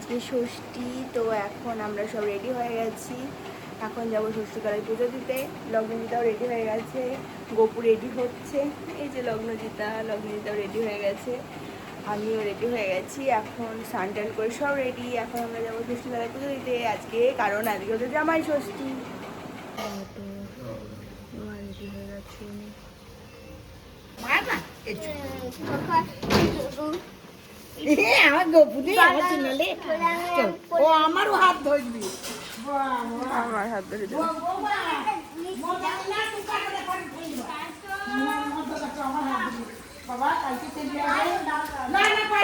আজকে ষষ্ঠী, তো এখন আমরা সব রেডি হয়ে গেছি। এখন যাবো ষষ্ঠীকালের পুজো দিতে। লগ্নজিতাও রেডি হয়ে গেছে, গোপু রেডি হচ্ছে। এই যে লগ্নজিতাও রেডি হয়ে গেছে, আমিও রেডি হয়ে গেছি। এখন স্নান করে সব রেডি। এখন আমরা যাবো ষষ্ঠীকালের পুজো দিতে আজকে, কারণ আজকে হচ্ছে জামাই ষষ্ঠী। রেডি হয়ে গেছে। আমার গোপুরে আমার চিনালে ও আমারও হাত ধরবি, আমার হাত ধরে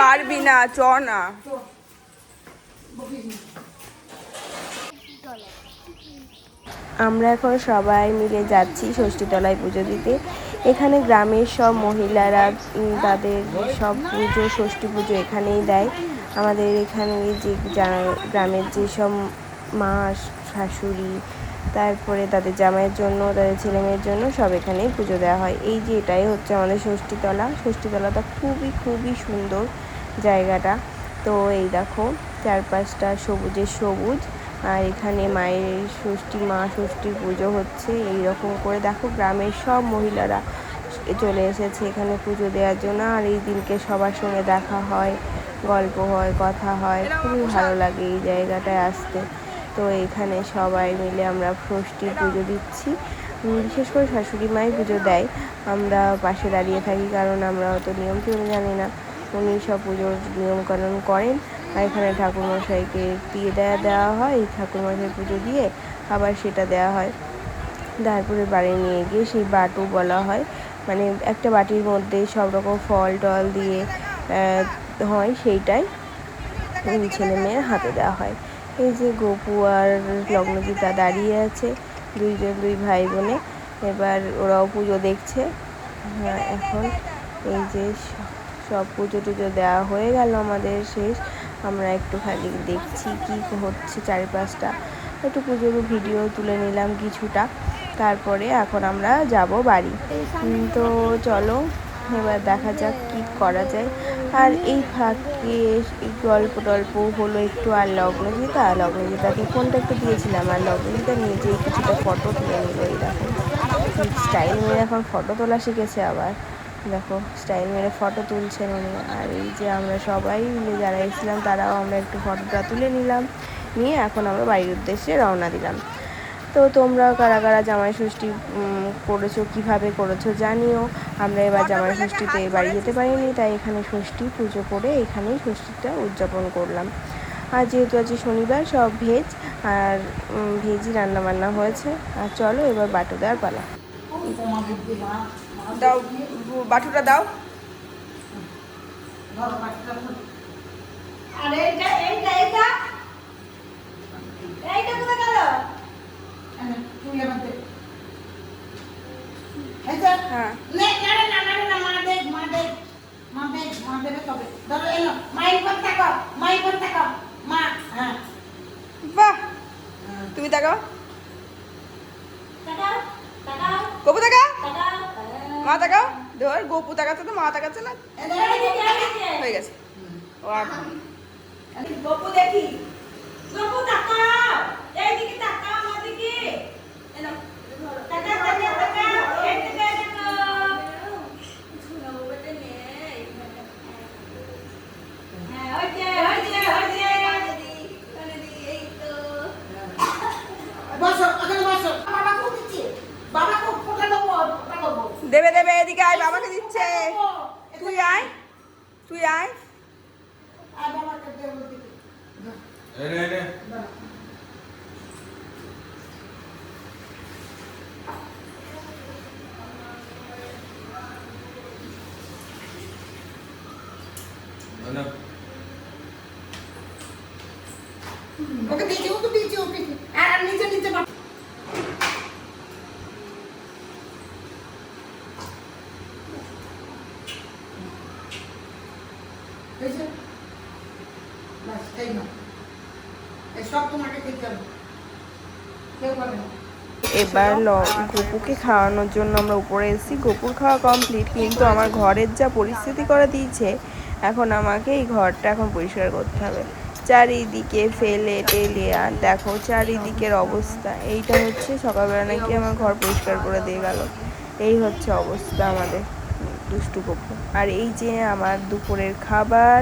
পারবি না, চ না। আমরা এখন সবাই মিলে যাচ্ছি ষষ্ঠীতলায় পুজো দিতে। এখানে গ্রামের সব মহিলারা তাদের সব পুজো, ষষ্ঠী পুজো এখানেই দেয়। আমাদের এখানে যে গ্রামের যেসব মা, শাশুড়ি, তারপরে তাদের জামাইয়ের জন্য, তাদের ছেলেমেয়ের জন্য সব এখানেই পুজো দেওয়া হয়। এই যে এটাই হচ্ছে আমাদের ষষ্ঠীতলা। ষষ্ঠীতলাটা খুবই খুবই সুন্দর জায়গাটা। তো এই দেখো চারপাশটা সবুজের সবুজ, আর এখানে মায়ের মা ষষ্ঠীর পুজো হচ্ছে। এইরকম করে দেখো গ্রামের সব মহিলারা চলে এসেছে এখানে পুজো দেওয়ার জন্য। আর এই দিনকে সবার সঙ্গে দেখা হয়, গল্প হয়, কথা হয়, খুবই ভালো লাগে এই জায়গাটায় আসতে। তো এখানে সবাই মিলে আমরা ষষ্ঠীর পুজো দিচ্ছি। বিশেষ করে শাশুড়ি মাই পুজো দেয়, আমরা পাশে দাঁড়িয়ে থাকি, কারণ আমরা অত নিয়ম টিয়ম জানি না। উনি সব পুজোর নিয়মকানুন করেন। আর এখানে ঠাকুরমশাইকে দিয়ে দেওয়া হয়, ঠাকুরমশাই পুজো দিয়ে আবার সেটা দেওয়া হয়। তারপরে বাড়ি নিয়ে গিয়ে সেই বাটু বলা হয়, মানে একটা বাটির মধ্যে সব রকম ফল টল দিয়ে হয়, সেইটাই ছেলে মেয়ের হাতে দেওয়া হয়। এই যে গোপু আর লগ্নজিতা দাঁড়িয়ে আছে, দুই ভাই বোনে। এবার ওরাও পুজো দেখছে। এখন এই যে সব পুজো টুজো দেওয়া হয়ে গেল আমাদের শেষ। আমরা একটুখানি দেখছি কি হচ্ছে চারিপাশটা, একটু পুজোর ভিডিও তুলে নিলাম কিছুটা। তারপরে এখন আমরা যাব বাড়ি। তো চলো এবার দেখা যাক কি করা যায়। আর এই ফাঁকে গল্প টল্প হলো একটু। আর লগ্নজিতাকে ফোনটা একটু দিয়েছিলাম, আর লগ্নজিতা নিজেই কিছুটা ফটো তুলে নিল। এই দেখো স্টাইল মেরে এখন ফটো তোলা শিখেছে আবার। দেখো স্টাইল মেরে ফটো তুলছেন উনি। আর এই যে আমরা সবাই মিলে যারা এসেছিলাম তারাও আমরা একটু ফটোটা তুলে নিলাম, নিয়ে এখন আমরা বাড়ির উদ্দেশ্যে রওনা দিলাম। তো তোমরাও কারা কারা জামাই ষষ্ঠী করেছো, কীভাবে করেছো জানিও। আমরা এবার জামাই ষষ্ঠীতে বাড়ি যেতে পারিনি, তাই এখানে ষষ্ঠী পুজো করে এখানেই ষষ্ঠীটা উদযাপন করলাম। আর যেহেতু আজকে শনিবার, সব ভেজ, আর ভেজই রান্নাবান্না হয়েছে। আর চলো এবার বাটু দেওয়ার পালা। দাও বাটুটা দাও। বাহ, তুমি তাকাও, গোপু তাকাও, মা তাকাও। ধর গোপু তাকাচ্ছে তো মা তাকাচ্ছে না, হয়ে গেছে। গোপু দেখি, গোপু তাকাও, এইদিকে তাকাও, আমাদিকে তাকাও, তাকাও, তাকাও, এইদিকে তাকাও। শোনা বাবাটা নেই। হ্যাঁ, ওই যে এই তো বসো, ওখানে বসো। বাবা খুব দিচ্ছে, বাবা খুব ফোটা দেবো, দেবে দেবে। এদিকে আয়, বাবাকে দিচ্ছে। তুই আয়, তুই আয়। আর বাবাকে দেবো দিকে। এনে ওকে দিয়েছি ওকে। আর নিচে এবার গোপুকে খাওয়ানোর জন্য আমরা উপরে এসেছি। গোপুর খাওয়া কমপ্লিট, কিন্তু আমার ঘরের যা পরিস্থিতি করে দিয়েছে, এখন আমাকে এই ঘরটা এখন পরিষ্কার করতে হবে। চারিদিকে ফেলে টেলে, আর দেখো চারিদিকের অবস্থা। এইটা হচ্ছে সকালবেলা নাকি আমার ঘর পরিষ্কার করে দিয়ে গেল। এই হচ্ছে অবস্থা আমাদের দুষ্টু গপু। আর এই যে আমার দুপুরের খাবার,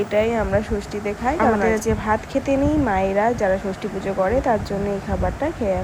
এটাই আমরা ষষ্ঠীতে খাই। আমাদের যে ভাত খেতে নেই, মায়েরা যারা ষষ্ঠী পুজো করে তার জন্য এই খাবারটা খেয়ে